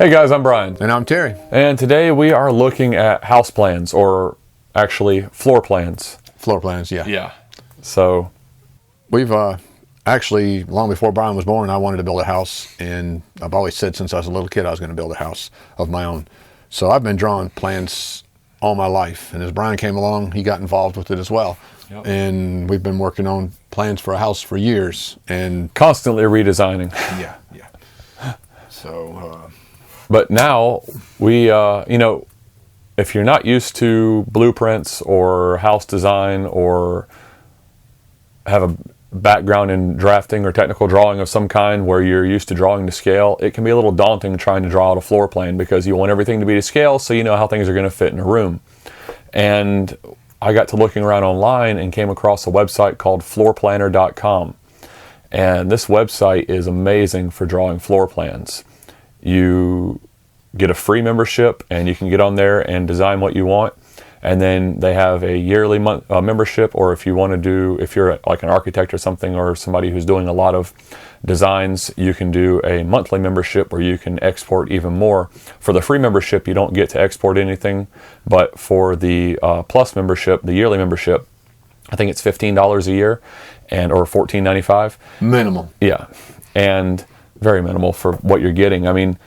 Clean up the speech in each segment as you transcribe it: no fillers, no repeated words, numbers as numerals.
Hey guys, I'm Brian. And I'm Terry. And today we are looking at house plans, or actually floor plans. Floor plans, yeah. Yeah. So we've actually, long before Brian was born, I wanted to build a house, and I've always said since I was a little kid I was going to build a house of my own. So I've been drawing plans all my life, and as Brian came along, he got involved with it as well. Yep. And we've been working on plans for a house for years, and constantly redesigning. Yeah. So but now we, if you're not used to blueprints or house design or have a background in drafting or technical drawing of some kind where you're used to drawing to scale, it can be a little daunting trying to draw out a floor plan because you want everything to be to scale so you know how things are going to fit in a room. And I got to looking around online and came across a website called floorplanner.com. And this website is amazing for drawing floor plans. You get a free membership and you can get on there and design what you want. And then they have a yearly membership, or if you want to do, if you're like an architect or something, or somebody who's doing a lot of designs, you can do a monthly membership where you can export even more. For the free membership, you don't get to export anything, but for the plus membership, the yearly membership, I think it's $15 a year, or $14.95. Minimal. Yeah, and very minimal for what you're getting. I mean,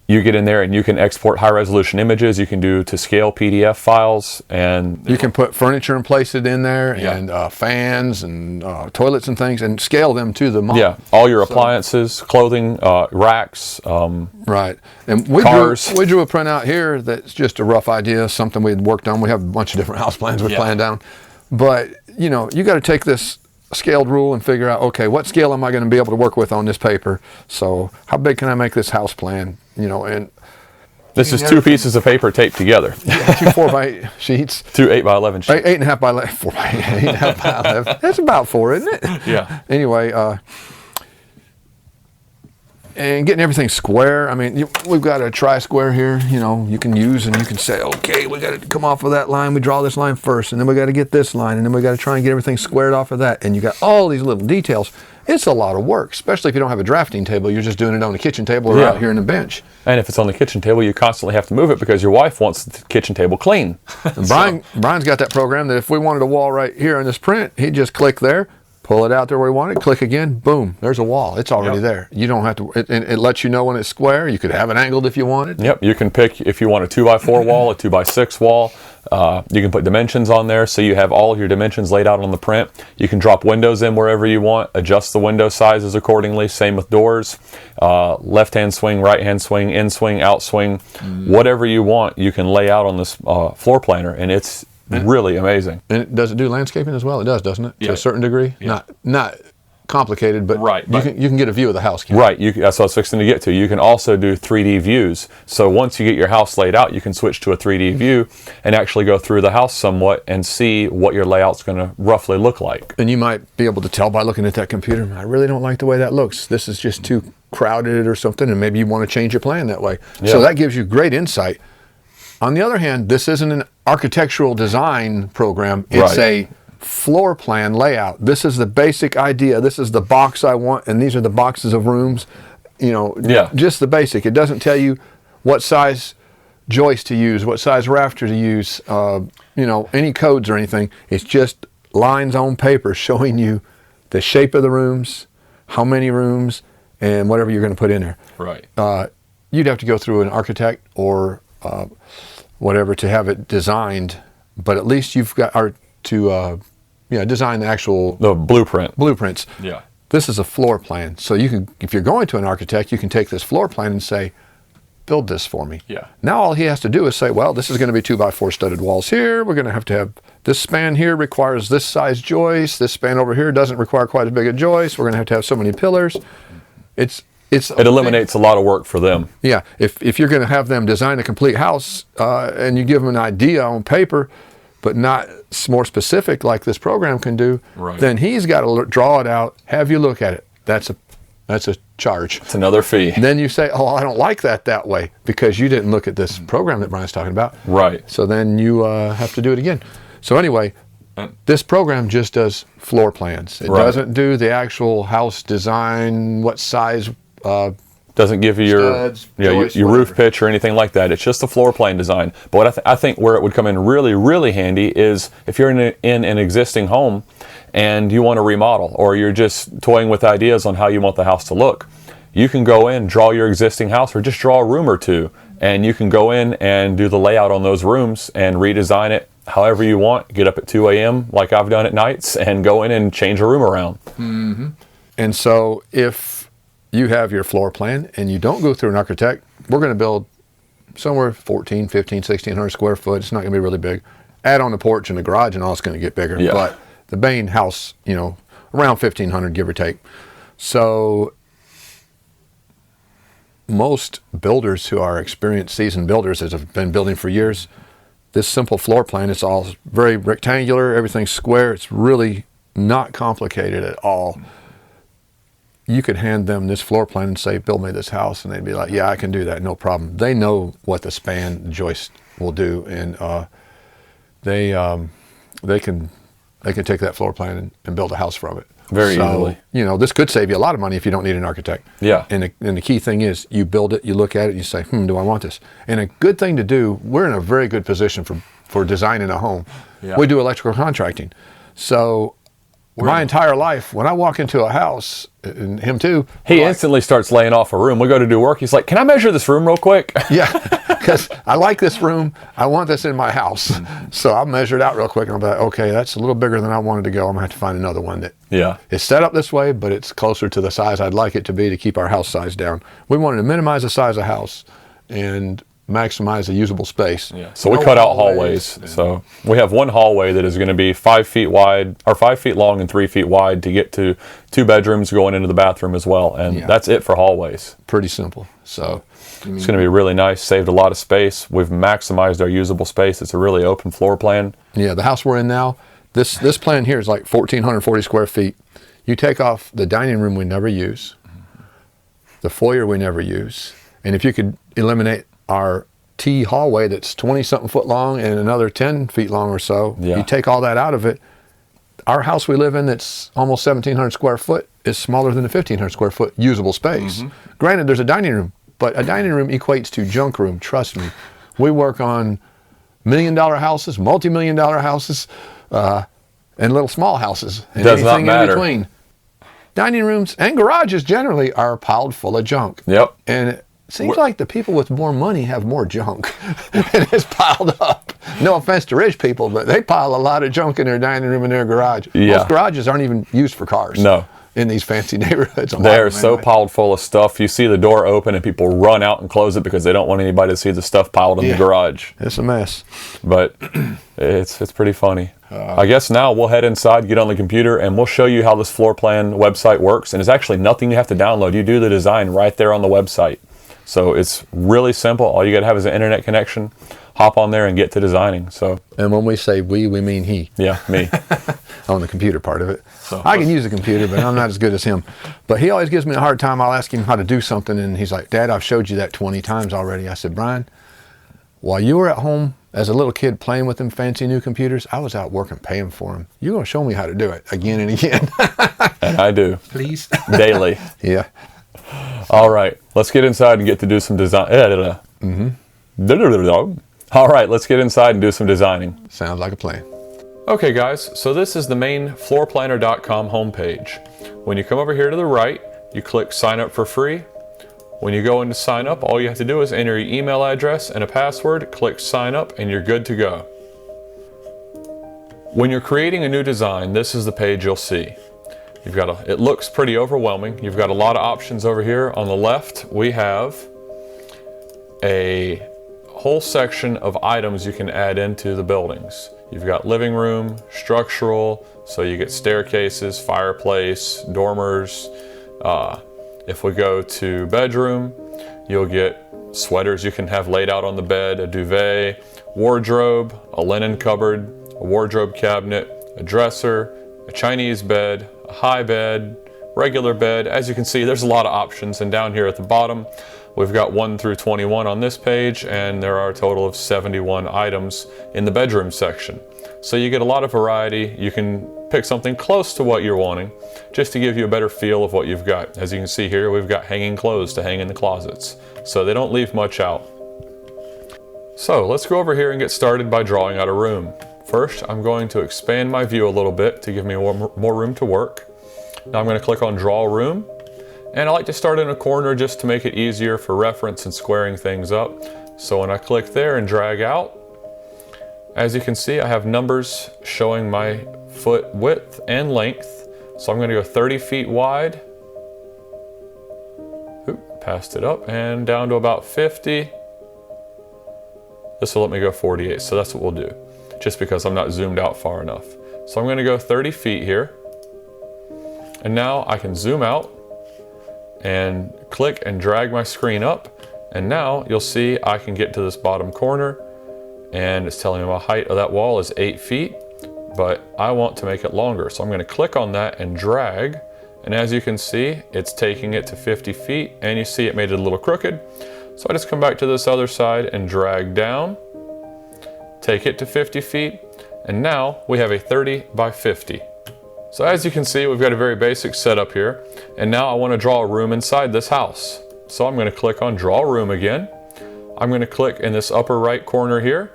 you get in there and you can export high resolution images. You can do to scale PDF files, and you can put furniture and place it in there, yeah, and fans and toilets and things, and scale them to the model. Yeah, all your appliances, clothing, racks, right. And we drew a printout here that's just a rough idea, something we had worked on. We have a bunch of different house plans we planned down, but you got to take this scaled rule and figure out, okay, what scale am I going to be able to work with on this paper? So how big can I make this house plan? And this is two pieces of paper taped together. Yeah, 2 4x8 sheets. 2 8x11 sheets. 8.5 by 11. 4 by 8.5 by 11. That's about 4, isn't it? Yeah. Anyway, and getting everything square. I mean, we've got a tri-square here, you can use, and you can say, okay, we got to come off of that line. We draw this line first, and then we got to get this line, and then we got to try and get everything squared off of that. And you got all these little details. It's a lot of work, especially if you don't have a drafting table. You're just doing it on the kitchen table or out here in the bench. And if it's on the kitchen table, you constantly have to move it because your wife wants the kitchen table clean. And Brian's got that program that if we wanted a wall right here in this print, he'd just click there, pull it out there where we want it, click again, boom, there's a wall. It's already there. You don't have to, it lets you know when it's square. You could have it angled if you wanted. Yep, you can pick if you want a 2x4 wall, a 2x6 wall. You can put dimensions on there, so you have all of your dimensions laid out on the print. You can drop windows in wherever you want, adjust the window sizes accordingly. Same with doors, left-hand swing, right-hand swing, in-swing, out-swing, whatever you want, you can lay out on this floor planner, and it's really amazing. And does it do landscaping as well? It does, doesn't it? Yeah. To a certain degree? Yeah. Not complicated, but you can get a view of the house. Right, that's what I was fixing to get to. You can also do 3D views. So once you get your house laid out, you can switch to a 3D view and actually go through the house somewhat and see what your layout's going to roughly look like. And you might be able to tell by looking at that computer, I really don't like the way that looks. This is just too crowded or something, and maybe you want to change your plan that way. Yeah. So that gives you great insight. On the other hand, this isn't an architectural design program. It's a floor plan layout. This is the basic idea. This is the box I want, and these are the boxes of rooms. Just the basic. It doesn't tell you what size joist to use, what size rafter to use, any codes or anything. It's just lines on paper showing you the shape of the rooms, how many rooms, and whatever you're going to put in there. Right. You'd have to go through an architect or whatever to have it designed, but at least you've got design the blueprints. Yeah. This is a floor plan, so you can, if you're going to an architect, you can take this floor plan and say, build this for me. Yeah. Now all he has to do is say, well, this is going to be 2x4 studded walls here. We're going to have this span here requires this size joist. This span over here doesn't require quite as big a joist. We're going to have so many pillars. It eliminates a lot of work for them. Yeah. If you're going to have them design a complete house and you give them an idea on paper, but not more specific like this program can do, then he's got to draw it out, have you look at it. That's a charge. It's another fee. Then you say, oh, I don't like that way because you didn't look at this program that Brian's talking about. Right. So then you have to do it again. So anyway, this program just does floor plans. It doesn't do the actual house design, what size Doesn't give you your, Studs, your joists, roof whatever. pitch or anything like that. It's just a floor plan design. But what I think where it would come in really, really handy is if you're in an existing home and you want to remodel, or you're just toying with ideas on how you want the house to look. You can go in, draw your existing house, or just draw a room or two, and you can go in and do the layout on those rooms and redesign it however you want. Get up at 2 a.m. like I've done at nights and go in and change a room around. Mm-hmm. And so if you have your floor plan and you don't go through an architect, we're going to build somewhere 14, 15, 1600 square foot. It's not going to be really big. Add on the porch and the garage and all, it's going to get bigger. Yeah. But the main house, around 1,500, give or take. So most builders who are experienced, seasoned builders that have been building for years, this simple floor plan, it's all very rectangular, everything's square. It's really not complicated at all. You could hand them this floor plan and say, build me this house, and they'd be like, yeah, I can do that, no problem. They know what the span, the joist will do, and they can take that floor plan and build a house from it. Very easily. This could save you a lot of money if you don't need an architect. Yeah. And the key thing is you build it, you look at it, and you say, do I want this? And a good thing to do, we're in a very good position for designing a home. Yeah. We do electrical contracting. So my entire life, when I walk into a house, and him too. He instantly starts laying off a room. We go to do work. He's like, can I measure this room real quick? Yeah, because I like this room. I want this in my house. So I'll measure it out real quick, and I'll be like, okay, that's a little bigger than I wanted to go. I'm going to have to find another one that is set up this way, but it's closer to the size I'd like it to be to keep our house size down. We wanted to minimize the size of the house and maximize the usable space. Yeah. So we cut out hallways. So we have one hallway that is going to be 5 feet wide, or 5 feet long and 3 feet wide, to get to 2 bedrooms going into the bathroom as well. And that's it for hallways. Pretty simple. So it's going to be really nice. Saved a lot of space. We've maximized our usable space. It's a really open floor plan. Yeah, the house we're in now, this plan here is like 1,440 square feet. You take off the dining room we never use, the foyer we never use, and if you could eliminate our T hallway that's 20-something foot long and another 10 feet long or so, you take all that out of it, our house we live in that's almost 1,700 square foot is smaller than the 1,500 square foot usable space. Granted, there's a dining room, but a dining room equates to junk room, trust me. We work on million-dollar houses, multi-million-dollar houses, and little small houses, and does not anything matter. in between. Dining rooms and garages generally are piled full of junk. Yep. And it seems like the people with more money have more junk, and it's piled up. No offense to rich people, but they pile a lot of junk in their dining room and their garage. Yeah. Most garages aren't even used for cars. No. In these fancy neighborhoods. They are so piled full of stuff. You see the door open and people run out and close it because they don't want anybody to see the stuff piled in the garage. It's a mess. But it's pretty funny. I guess now we'll head inside, get on the computer, and we'll show you how this floor plan website works. And it's actually nothing you have to download. You do the design right there on the website. So it's really simple. All you got to have is an internet connection. Hop on there and get to designing. And when we say we mean he. Yeah, me. On the computer part of it. So I can use a computer, but I'm not as good as him. But he always gives me a hard time. I'll ask him how to do something, and he's like, Dad, I've showed you that 20 times already. I said, Brian, while you were at home as a little kid playing with them fancy new computers, I was out working, paying for them. You're going to show me how to do it again and again. And I do. Please. Daily. Yeah. All right, let's get inside and get to do some design. All right, let's get inside and do some designing. Sounds like a plan. Okay guys, so this is the main floorplanner.com homepage. When you come over here to the right, you click sign up for free. When you go into sign up, all you have to do is enter your email address and a password, click sign up, and you're good to go. When you're creating a new design, this is the page you'll see. It looks pretty overwhelming. You've got a lot of options over here. On the left, we have a whole section of items you can add into the buildings. You've got living room, structural, so you get staircases, fireplace, dormers. If we go to bedroom, you'll get sweaters you can have laid out on the bed, a duvet, wardrobe, a linen cupboard, a wardrobe cabinet, a dresser, a Chinese bed, a high bed, regular bed. As you can see, there's a lot of options, and down here at the bottom, we've got 1 through 21 on this page, and there are a total of 71 items in the bedroom section. So you get a lot of variety. You can pick something close to what you're wanting, just to give you a better feel of what you've got. As you can see here, we've got hanging clothes to hang in the closets, so they don't leave much out. So let's go over here and get started by drawing out a room. First, I'm going to expand my view a little bit to give me more room to work. Now I'm going to click on Draw Room, and I like to start in a corner just to make it easier for reference and squaring things up. So when I click there and drag out, as you can see, I have numbers showing my foot width and length. So I'm going to go 30 feet wide. Oop, passed it up and down to about 50. This will let me go 48, so that's what we'll do, just because I'm not zoomed out far enough. So I'm going to go 30 feet here. And now I can zoom out and click and drag my screen up. And now you'll see I can get to this bottom corner, and it's telling me my height of that wall is 8 feet, but I want to make it longer. So I'm going to click on that and drag. And as you can see, it's taking it to 50 feet, and you see it made it a little crooked. So I just come back to this other side and drag down, take it to 50 feet, and now we have a 30 by 50. So as you can see, we've got a very basic setup here, and now I want to draw a room inside this house. So I'm going to click on Draw Room again. I'm going to click in this upper right corner here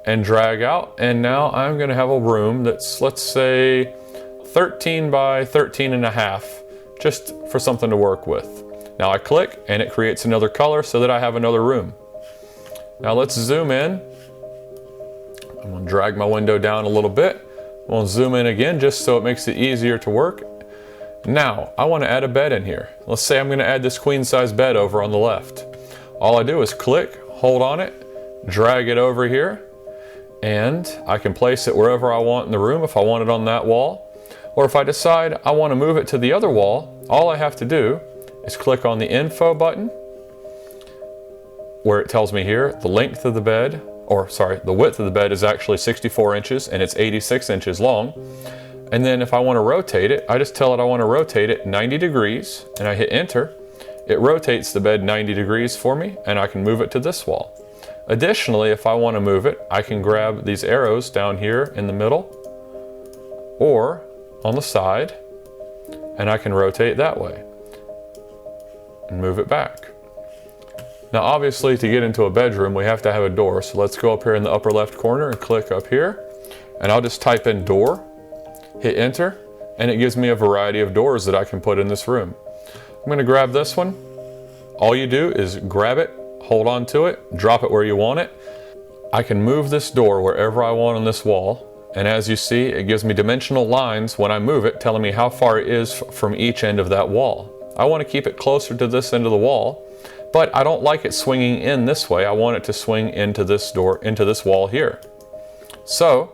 and drag out, and now I'm going to have a room that's, let's say, 13 by 13 and a half, just for something to work with. Now I click and it creates another color so that I have another room. Now let's zoom in. I'm going to drag my window down a little bit. I'm going to zoom in again just so it makes it easier to work. Now I want to add a bed in here. Let's say I'm going to add this queen size bed over on the left. All I do is click, hold on it, drag it over here, and I can place it wherever I want in the room if I want it on that wall. Or if I decide I want to move it to the other wall, all I have to do is click on the info button, where it tells me here the length of the bed, the width of the bed is actually 64 inches and it's 86 inches long. And then if I want to rotate it, I just tell it I want to rotate it 90 degrees and I hit enter. It rotates the bed 90 degrees for me, and I can move it to this wall. Additionally, if I want to move it, I can grab these arrows down here in the middle or on the side, and I can rotate that way and move it back. Now obviously, to get into a bedroom we have to have a door, so let's go up here in the upper left corner and click up here, and I'll just type in door, hit enter, and it gives me a variety of doors that I can put in this room. I'm going to grab this one. All you do is grab it, hold on to it, drop it where you want it. I can move this door wherever I want on this wall, and as you see, it gives me dimensional lines when I move it, telling me how far it is from each end of that wall. I want to keep it closer to this end of the wall, but I don't like it swinging in this way. I want it to swing into this door, into this wall here. So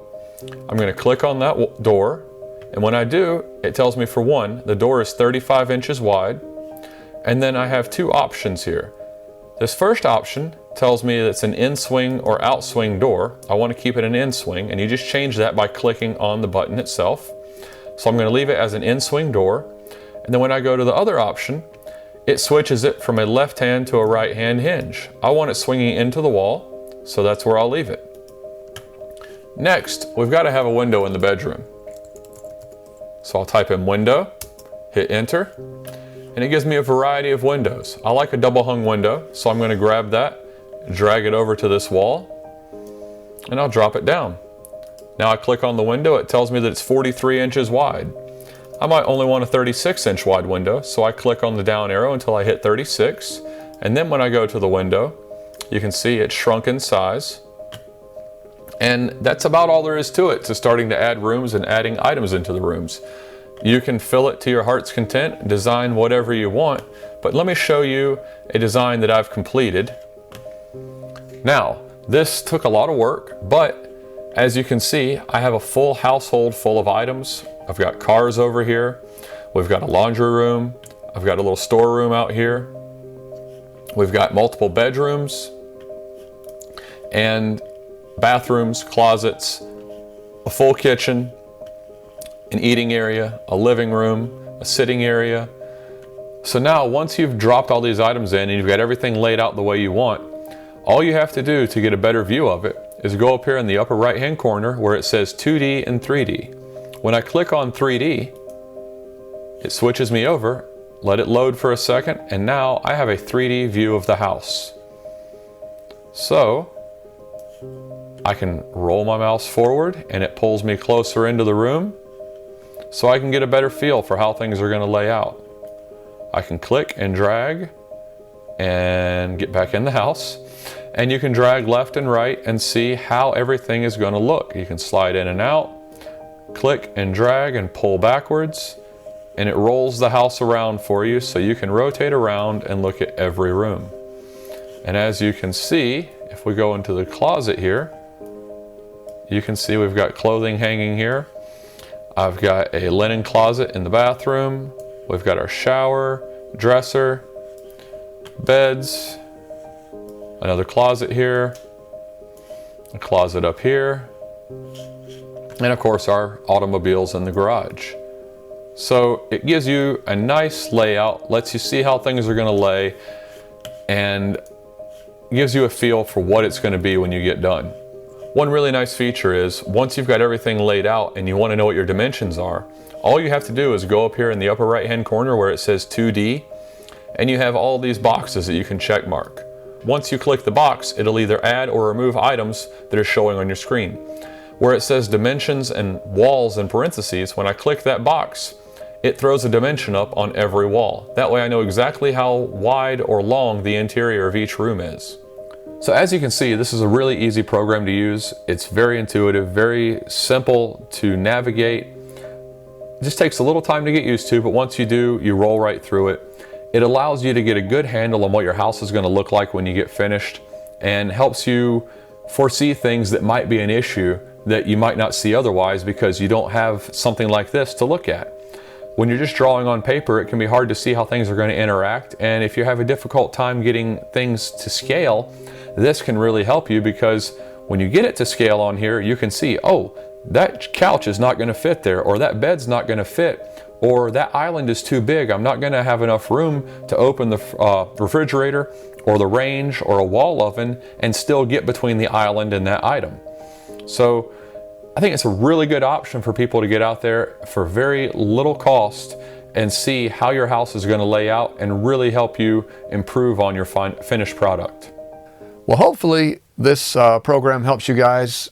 I'm going to click on that door, and when I do, it tells me, for one, the door is 35 inches wide, and then I have two options here. This first option tells me that it's an in-swing or out-swing door. I want to keep it an in-swing, and you just change that by clicking on the button itself. So I'm going to leave it as an in-swing door. And then when I go to the other option, it switches it from a left hand to a right hand hinge. I want it swinging into the wall, so that's where I'll leave it. Next, we've got to have a window in the bedroom. So I'll type in window, hit enter, and it gives me a variety of windows. I like a double hung window, so I'm going to grab that, drag it over to this wall, and I'll drop it down. Now I click on the window, it tells me that it's 43 inches wide. I might only want a 36 inch wide window, so I click on the down arrow until I hit 36, and then when I go to the window, you can see it's shrunk in size. And that's about all there is to it, to starting to add rooms and adding items into the rooms. You can fill it to your heart's content, design whatever you want, but let me show you a design that I've completed. Now, this took a lot of work, but as you can see, I have a full household full of items. I've got cars over here. We've got a laundry room. I've got a little storeroom out here. We've got multiple bedrooms and bathrooms, closets, a full kitchen, an eating area, a living room, a sitting area. So now once you've dropped all these items in and you've got everything laid out the way you want, all you have to do to get a better view of it is go up here in the upper right hand corner where it says 2D and 3D. When I click on 3D, it switches me over, let it load for a second, and now I have a 3D view of the house. So I can roll my mouse forward and it pulls me closer into the room so I can get a better feel for how things are going to lay out. I can click and drag and get back in the house, and you can drag left and right and see how everything is going to look. You can slide in and out, click and drag and pull backwards, and it rolls the house around for you so you can rotate around and look at every room. And as you can see, if we go into the closet here, you can see we've got clothing hanging here. I've got a linen closet in the bathroom. We've got our shower, dresser, beds, another closet here, a closet up here, and of course our automobiles in the garage. So it gives you a nice layout, lets you see how things are going to lay, and gives you a feel for what it's going to be when you get done. One really nice feature is once you've got everything laid out and you want to know what your dimensions are, all you have to do is go up here in the upper right hand corner where it says 2D, and you have all these boxes that you can check mark. Once you click the box, it'll either add or remove items that are showing on your screen. Where it says dimensions and walls in parentheses, when I click that box, it throws a dimension up on every wall. That way I know exactly how wide or long the interior of each room is. So as you can see, this is a really easy program to use. It's very intuitive, very simple to navigate. It just takes a little time to get used to, but once you do, you roll right through it. It allows you to get a good handle on what your house is going to look like when you get finished, and helps you foresee things that might be an issue that you might not see otherwise because you don't have something like this to look at. When you're just drawing on paper, it can be hard to see how things are going to interact, and if you have a difficult time getting things to scale, this can really help you, because when you get it to scale on here, you can see, oh, that couch is not going to fit there, or that bed's not going to fit, or that island is too big. I'm not going to have enough room to open the refrigerator or the range or a wall oven and still get between the island and that item. So I think it's a really good option for people to get out there for very little cost and see how your house is going to lay out and really help you improve on your finished product. Well, hopefully this program helps you guys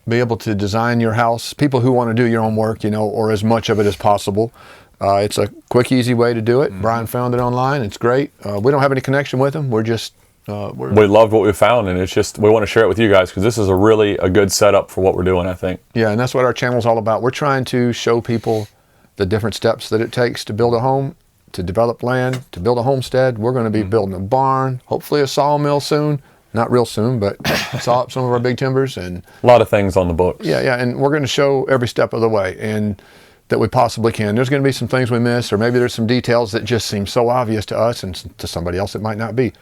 be able to design your house. People who want to do your own work, or as much of it as possible. It's a quick, easy way to do it. Mm-hmm. Brian found it online. It's great. We don't have any connection with him. We're just... we loved what we found, and it's just we want to share it with you guys because this is a good setup for what we're doing, I think. Yeah, and that's what our channel is all about. We're trying to show people the different steps that it takes to build a home, to develop land, to build a homestead. We're going to be building a barn, hopefully a sawmill soon. Not real soon, but saw up some of our big timbers, and a lot of things on the books. Yeah, and we're going to show every step of the way, and that we possibly can. There's going to be some things we miss, or maybe there's some details that just seem so obvious to us, and to somebody else it might not be.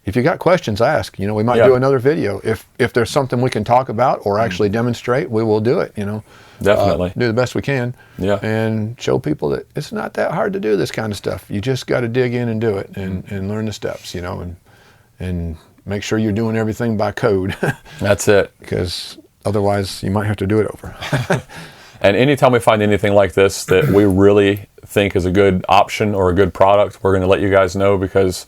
If you got questions, ask. We might do another video. If there's something we can talk about or actually demonstrate, we will do it. Definitely do the best we can. Yeah, and show people that it's not that hard to do this kind of stuff. You just got to dig in and do it, and learn the steps. And make sure you're doing everything by code. That's it. Because otherwise you might have to do it over. And anytime we find anything like this that we really think is a good option or a good product, we're going to let you guys know, because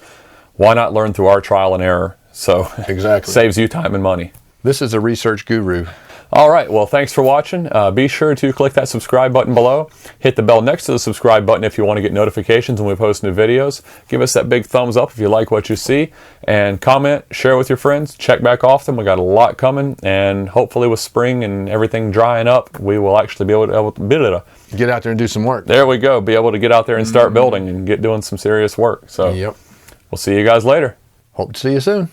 why not learn through our trial and error? So exactly. Saves you time and money. This is a research guru. All right, well, thanks for watching. Be sure to click that subscribe button below. Hit the bell next to the subscribe button if you want to get notifications when we post new videos. Give us that big thumbs up if you like what you see. And comment, share with your friends. Check back often. We got a lot coming. And hopefully with spring and everything drying up, we will actually be able to get out there and do some work. There we go. Be able to get out there and start building and get doing some serious work. So yep. We'll see you guys later. Hope to see you soon.